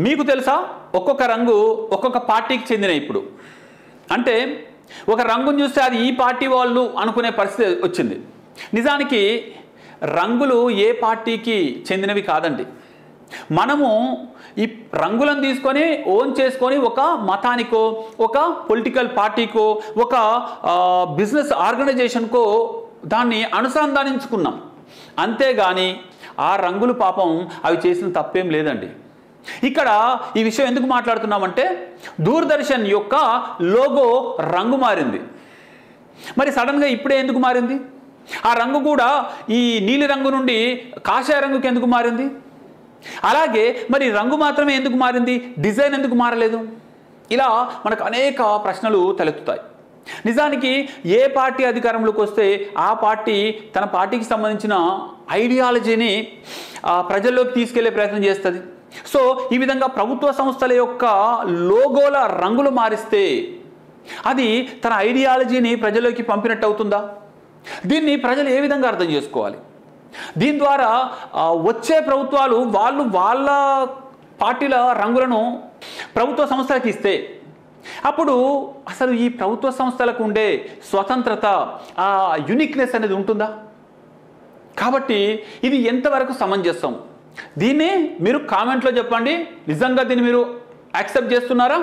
మీకు తెలుసా ఒక్కొక్క రంగు ఒక్కొక్క పార్టీకి చెందిన ఇప్పుడు అంటే ఒక రంగును చూస్తే అది ఈ పార్టీ వాళ్ళు అనుకునే పరిస్థితి వచ్చింది. నిజానికి రంగులు ఏ పార్టీకి చెందినవి కాదండి. మనము ఈ రంగులను తీసుకొని ఓన్ చేసుకొని ఒక మతానికో ఒక పొలిటికల్ పార్టీకో ఒక బిజినెస్ ఆర్గనైజేషన్కో దాన్ని అనుసంధానించుకున్నాం. అంతేగాని ఆ రంగులు పాపం అవి చేసిన తప్పేం లేదండి. ఇక్కడ ఈ విషయం ఎందుకు మాట్లాడుతున్నామంటే దూరదర్శన్ యొక్క లోగో రంగు మారింది. మరి సడన్గా ఇప్పుడే ఎందుకు మారింది? ఆ రంగు కూడా ఈ నీలి రంగు నుండి కాషాయ రంగుకి ఎందుకు మారింది? అలాగే మరి రంగు మాత్రమే ఎందుకు మారింది, డిజైన్ ఎందుకు మారలేదు? ఇలా మనకు అనేక ప్రశ్నలు తలెత్తుతాయి. నిజానికి ఏ పార్టీ అధికారంలోకి వస్తే ఆ పార్టీ తన పార్టీకి సంబంధించిన ఐడియాలజీని ప్రజల్లోకి తీసుకెళ్లే ప్రయత్నం చేస్తుంది. సో ఈ విధంగా ప్రభుత్వ సంస్థల యొక్క లోగోల రంగులు మారిస్తే అది తన ఐడియాలజీని ప్రజల్లోకి పంపినట్టు అవుతుందా? దీన్ని ప్రజలు ఏ విధంగా అర్థం చేసుకోవాలి? దీని ద్వారా వచ్చే ప్రభుత్వాలు వాళ్ళ పార్టీల రంగులను ప్రభుత్వ సంస్థలకు ఇస్తే అప్పుడు అసలు ఈ ప్రభుత్వ సంస్థలకు ఉండే స్వతంత్రత, ఆ యూనిక్నెస్ అనేది ఉంటుందా? కాబట్టి ఇది ఎంతవరకు సమంజసం? దీన్ని మీరు కామెంట్లో చెప్పండి. నిజంగా దీన్ని మీరు యాక్సెప్ట్ చేస్తున్నారా?